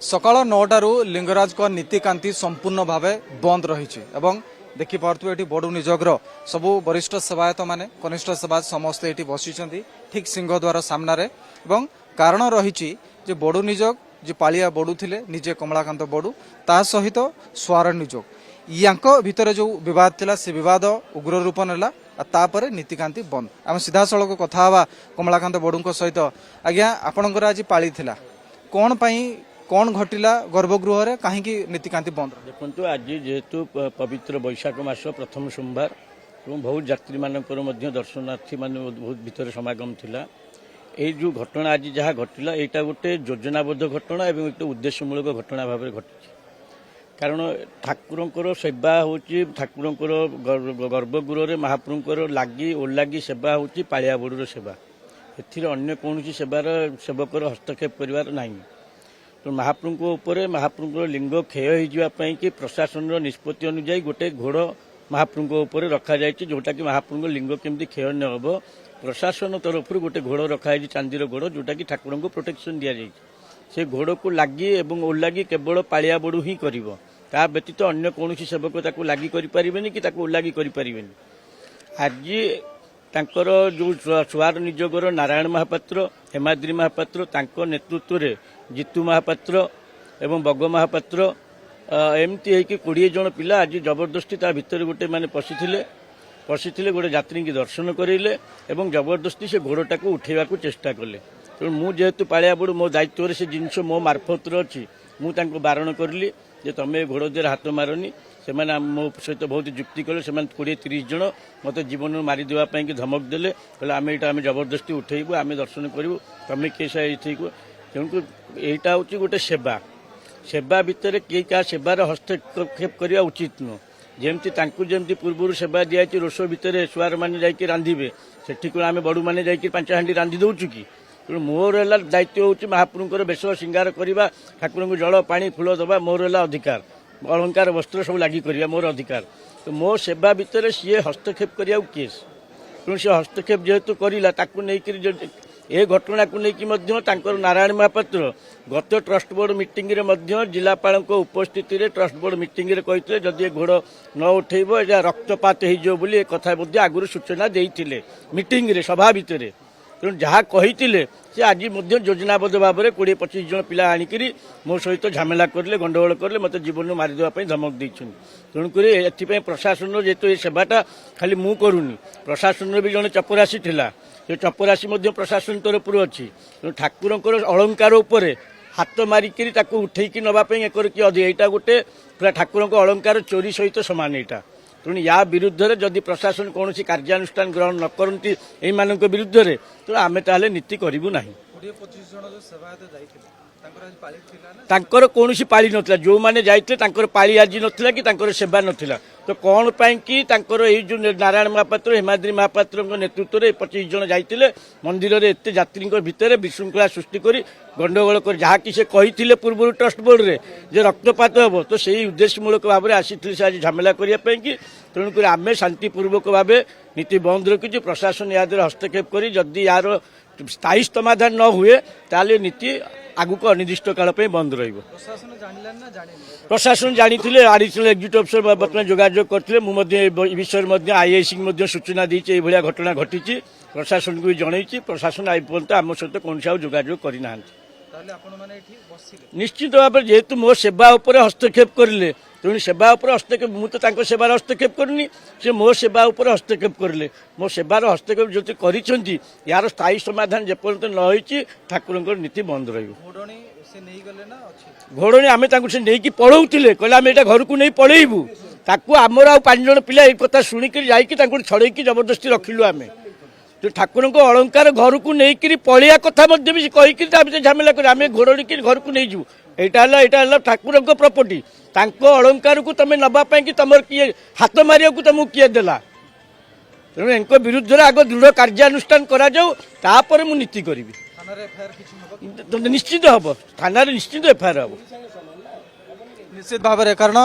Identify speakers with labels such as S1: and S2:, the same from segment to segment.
S1: सकाळ 9टारू लिंगराज को नीतिकांति संपूर्ण भाव बंद रही देखिपे ये बड़ू निजोगर सबू वरिष्ठ सेवायत माने कनिष्ठ सेवायत समस्ते ये बसी ठीक सिंहद्वार सामने कारण रही बड़ू निजोग जे पालिया बड़ू थिले निजे कमलाकांत बड़ू ता सहित स्वार निजोग यांक भितर जो विवाद थिला से विवाद उग्र रूप नेला तापर नीतिकांति बंद आम सीधा सड़क कथा हवा कमलाकांत बड़ू सहित आज्ञा आपणकर आज पाली थिला कौन पाई कौन घटिला गर्भगृह रे कहीं नीतिकांति बंद
S2: देखो आज जेहेतु पवित्र बैशाख मास प्रथम सोमवार बहुत यात्री मानकर दर्शनार्थी मान बहुत भीतर समागम थिला ये जो घटना आज जहाँ घटिला यहाँ गोटे योजनाबद्ध घटना और एक उद्देश्यमूलक घटना भाव घटी कारण ठाकुर सेवा हूँ ठाकुर गर्भगृह महाप्रभुर लगी ओलागी सेवा हूँ पालिया बड़ूर सेवा एथिरे कौन सेवार सेवकर हस्तक्षेप कर ना तो महाप्रभुर लिंग क्षय होगापी कि प्रशासन निष्पत्ति अनुजाई गोटे घोड़ महाप्रभु रखा जाए जोटा कि महाप्रभु लिंग केमती क्षय न हो प्रशासन तरफ गोटे घोड़ रखाई चांदीर घोड़ जोटा कि ठाकुर को प्रोटेक्शन दि जाए से घोड़ को लगी और ओलागी केवल पालिया बड़ू ही कर व्यतीत अन्य कौन सेवक लगी करें कि ओलागी करें आज तांकर जो स्वार निजोगर नारायण महापात्र हेमाद्री महापात्र तांको नेतृत्व में जीतू महापात्र एवं बग महापात्र एमती है कि 20 जन पिला आज जबरदस्ती ता भितर गोटे माने पशिथिले गोटे यात्री की दर्शन करेले एवं जबरदस्ती से घोड़टा को उठेवा को चेष्टा कले तेणु मु जेहेतु पालिया बड़ू मो दायित्व से जिनस मो मार्फत अच्छी मुझे बारण करली जे तुम घोड़ देर हाथ मारनी से मो सहित बहुत जुक्ति कले से 20-30 जन मत जीवन मारिदेवाई कि धमक देले कहले आम यहाँ आम जबरदस्ती उठेबू आम दर्शन करूँ तुम किए तेणुक यहाँ हूँ गोटे सेवा सेवा भितर किए क्या सेवार हस्तक्षेप करने उचित नुह जमती पूर्व सेवा दिखाई रोष भितर सुआर मैंने जाकि रांधे से आम बड़ू मैंने जाकि 5 हांडी रांधि दौचु कि तेणु मोर है दायित्व हूँ महाप्रभुर बेश श्रृंगार करवा ठाकुर को जल पा फूल दबा मोर है अधिकार अलंकार वस्त्र सब लगी करवा मोर अधिकार तो मो सेवा भितर सी हस्तक्षेप करने किए तेणु सी हस्तक्षेप जेहेतु कर ए घटना को लेकिन नारायण महापात्र गत ट्रस्ट बोर्ड मीटिंग रे जिलापाल उपस्थित ट्रस्ट बोर्ड मीटिंग रे कहते जदि घोड़ न उठेब या रक्तपात हो कथा आगुरी सूचना देते मीटिंग रे सभा भितर तेणु जहाँ कही से आज योजनाबद्ध भाव में 20-25 जन पिला आणिक मो सहित झमेला करले गंडगोल करले मत जीवन मारिदेवाई धमक देछन तेणुक एथि प्रशासन जेहेतु ये सेवाटा खाली मु करूनी प्रशासन भी जड़े चपरासी थिला से चपरासी प्रशासन तरफ अच्छी तेणु ठाकुर अलंकार उपर हाथ मारिक उठेकी नापी एक यहाँ गोटे पूरा ठाकुर अलंकार चोरी सहित सामान यहाँ तेणु या विरुद्ध जदि प्रशासन कौन कार्यानुष्ठान ग्रहण न करती यही विरुद्ध में तो आम ताले नीति करूँ ना तांकर कौन पाली नथिला जो माने जाइते तांकर पाली आज नथिला कि तांकर सेवा नथिला तो कौन पाई कि तांकर एई जो नारायण महापात्र हेमाद्री महापात्र नेतृत्व में 25 जन जाइतिले मंदिर रे एते यात्री भितर विशृंखला सृष्टि करी गंडगोल कर जहाँ कि से कही पूर्व ट्रस्ट बोर्ड रे जे रक्तपात हम तो से उद्देश्यमूलक भाव में आसी आज झमेला करने की तेणुक आम शांतिपूर्वक भाव नीति बंद रखीचु प्रशासन या हस्तक्षेप कर जदि यार स्थायी समाधान न हुए ताले नीति आगुक अनिर्दिष्ट काल बंद रही प्रशासन जानी आडिशनल एग्जीक्यूटिव अफिसर बर्तमान जोगाजोग करते विषय में आईआईसी सूचना देती घटना घटी प्रशासन को भी जनई प्रशासन आपर्यंत आम सहित कौन जोगाजोग करना निश्चित भाव जेहेतु मो सेवा उपर हस्तक्षेप करें तेणु सेवा उपर हस्तक्षेप मुझे सेवार हस्तक्षेप करनी से मो सेवा उपर हस्तक्षेप करें मो सेवार हस्तक्षेप जो कर यार स्थायी समाधान जेपर्यंत न हो ठाकुर नीति बंद घोड़णी आम से नहीं पढ़ौले कहले आम यहाँ घर को नहीं पढ़ेबू ताकू आमर आ 5 जन पिला कथा शुणिक जाकि छड़ेकी जबरदस्ती रखिलु आम तो ठाकुर को अलंकार घर को नहीं पलिया कथा भी कहीकि झमेला कर आम घोड़णी घर को नहीं जीव यहाँ ठाकुर प्रॉपर्टी तांको अलंकार को तुम नवापाई कि तुम किए हाथ मारिया को तुमको किए देला तेणु इनको विरुद्ध आग दृढ़ कार्यानुष्ठान करा जाऊ तापर मु नीति करी निश्चित हम थाना निश्चित एफआईआर हम
S1: निश्चित भाव में कारण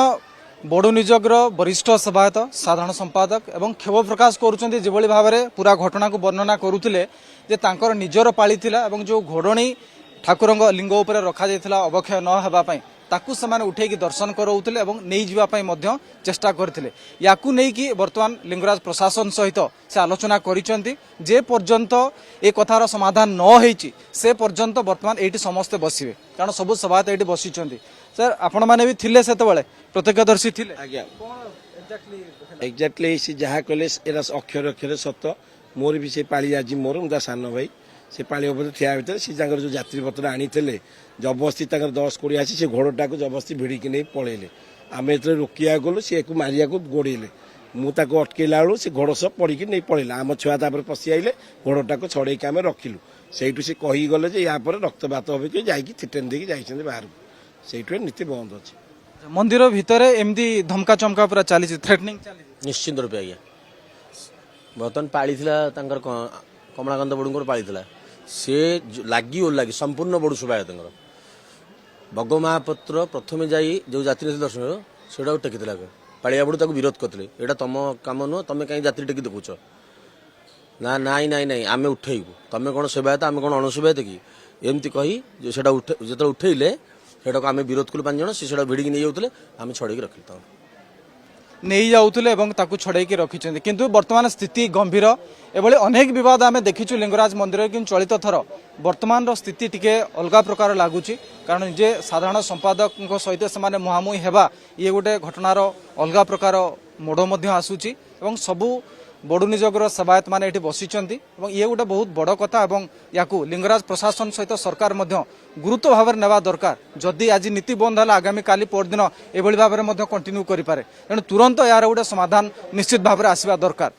S1: बड़ू निजोगर वरिष्ठ सेवायत साधारण संपादक एवं क्षोभ प्रकाश करुँच भाव में पूरा घटना को वर्णना करुले निजर पाली जो घोड़णी ଠାକୁରଙ୍କ ଲିଙ୍ଗ ଉପରେ ରଖାଯାଇଥିଲା ଅବକ୍ଷୟ ନ ହେବା ପାଇଁ ତାକୁ ସେମାନେ ଉଠେଇକି ଦର୍ଶନ କରାଉଥିଲେ ଏବଂ ନେଇଯିବା ପାଇଁ ମଧ୍ୟ ଚେଷ୍ଟା କରିଥିଲେ। ୟାକୁ ନେଇକି ବର୍ତ୍ତମାନ ଲିଙ୍ଗରାଜ ପ୍ରଶାସନ ସହିତ ସେ ଆଲୋଚନା କରିଛନ୍ତି। ଯେ ପର୍ଯ୍ୟନ୍ତ ଏ କଥାର ସମାଧାନ ନ ହେଇଛି ସେ ପର୍ଯ୍ୟନ୍ତ ବର୍ତ୍ତମାନ ଏଇଠି ସମସ୍ତେ ବସିବେ, କାରଣ ସବୁ ସେବାୟତ ଏଇଠି ବସିଛନ୍ତି। ସାର୍ ଆପଣମାନେ ବି ଥିଲେ ସେତେବେଳେ, ପ୍ରତ୍ୟକ୍ଷଦର୍ଶୀ ଥିଲେ।
S3: ଆଜ୍ଞା ଏକ୍ଜାକ୍ଟଲି ସେ ଯାହା କଲେ ଏରା ଅକ୍ଷର ଅକ୍ଷର ସତ। ମୋର ବି ସେ ପାଳି ଆଜି ମୋର ମୁଁ ତା ସାନ ଭାଇ ସେ ପାଳି ଉପରେ ଠିଆ ଭିତରେ ସେ ତାଙ୍କର ଯେଉଁ ଯାତ୍ରୀପତ୍ର ଆଣିଥିଲେ ଜବରଦସ୍ତି ତାଙ୍କର 10-20 ଆସି ସେ ଘୋଡ଼ଟାକୁ ଜବରଦସ୍ତି ଭିଡ଼ିକି ନେଇ ପଳେଇଲେ। ଆମେ ଯେତେବେଳେ ରୋକିବାକୁ ଗଲୁ ସେ ଏକୁ ମାରିବାକୁ ଗୋଡ଼େଇଲେ। ମୁଁ ତାକୁ ଅଟକେଇଲା ବେଳୁ ସେ ଘୋଡ଼ ସହ ପଡ଼ିକି ନେଇ ପଳେଇଲା। ଆମ ଛୁଆ ତାପରେ ପଶି ଆଇଲେ, ଘୋଡ଼ଟାକୁ ଛଡ଼େଇକି ଆମେ ରଖିଲୁ। ସେଇଠୁ ସେ କହିକି ଗଲେ ଯେ ୟା ପରେ ରକ୍ତପାତ হবে କି ଯାଇକି ଥିଟେନ୍ ଦେଇକି ଯାଇଛନ୍ତି ବାହାରକୁ। ସେଇଠୁ ନୀତି ବନ୍ଦ ଅଛି।
S1: ମନ୍ଦିର ଭିତରେ ଏମିତି ଧମକା ଚମକା ପୁରା ଚାଲିଛି, ଥ୍ରେଟନିଂ ଚାଲିଛି।
S4: ନିଶ୍ଚିନ୍ତ ରୂପେ ଆଜ୍ଞା ବର୍ତ୍ତମାନ ପାଳିଥିଲା ତାଙ୍କର କମଳାକାନ୍ତ ବଡ଼ୁଙ୍କର ପାଳିଥିଲା। ସେ ଲାଗି ଓ ଲାଗି ସମ୍ପୂର୍ଣ୍ଣ ବଡ଼ୁ ସେବାୟତଙ୍କର ବଗ ମହାପାତ୍ର ପ୍ରଥମେ ଯାଇ ଯେଉଁ ଯାତ୍ରୀ ଦର୍ଶନ ସେଇଟାକୁ ଟେକିଥିଲା। ପାଳିଆ ବଡ଼ୁ ତାକୁ ବିରୋଧ କରିଥିଲେ, ଏଇଟା ତମ କାମ ନୁହଁ, ତମେ କାହିଁ ଯାତ୍ରୀ ଟେକି ଦେଖୁଛ। ନା ନାଇଁ ନାଇଁ ନାଇଁ ଆମେ ଉଠେଇବୁ, ତମେ କ'ଣ ସେବାୟତ ଆମେ କ'ଣ ଅଣସେବାୟତ କି, ଏମିତି କହି ସେଟା ଯେତେବେଳେ ଉଠେଇଲେ ସେଟାକୁ ଆମେ ବିରୋଧ କଲୁ 5 ଜଣ। ସେ ସେଟା ଭିଡ଼ିକି ନେଇଯାଉଥିଲେ, ଆମେ ଛଡ଼େଇକି ରଖିଲୁ ତାଙ୍କୁ।
S1: ନେଇଯାଉଥିଲେ ଏବଂ ତାକୁ ଛଡ଼େଇକି ରଖିଛନ୍ତି। କିନ୍ତୁ ବର୍ତ୍ତମାନ ସ୍ଥିତି ଗମ୍ଭୀର। ଏଭଳି ଅନେକ ବିବାଦ ଆମେ ଦେଖିଛୁ ଲିଙ୍ଗରାଜ ମନ୍ଦିରରେ, କିନ୍ତୁ ଚଳିତ ଥର ବର୍ତ୍ତମାନର ସ୍ଥିତି ଟିକେ ଅଲଗା ପ୍ରକାର ଲାଗୁଛି। କାରଣ ଯେ ସାଧାରଣ ସମ୍ପାଦକଙ୍କ ସହିତ ସେମାନେ ମୁହାଁମୁହିଁ ହେବା, ଇଏ ଗୋଟେ ଘଟଣାର ଅଲଗା ପ୍ରକାର ମୋଡ଼ ମଧ୍ୟ ଆସୁଛି। ଏବଂ ସବୁ ବଡ଼ୁ ନିଯୋଗର ସେବାୟତ ମାନେ ଏଠି ବସିଛନ୍ତି ଏବଂ ଇଏ ଗୋଟେ ବହୁତ ବଡ଼ କଥା। ଏବଂ ୟାକୁ ଲିଙ୍ଗରାଜ ପ୍ରଶାସନ ସହିତ ସରକାର ମଧ୍ୟ ଗୁରୁତ୍ୱ ଭାବରେ ନେବା ଦରକାର। ଯଦି ଆଜି ନୀତି ବନ୍ଦ ହେଲା, ଆଗାମୀ କାଲି ପରଦିନ ଏଭଳି ଭାବରେ ମଧ୍ୟ କଣ୍ଟିନ୍ୟୁ କରିପାରେ। ତେଣୁ ତୁରନ୍ତ ଏହାର ଗୋଟେ ସମାଧାନ ନିଶ୍ଚିତ ଭାବରେ ଆସିବା ଦରକାର।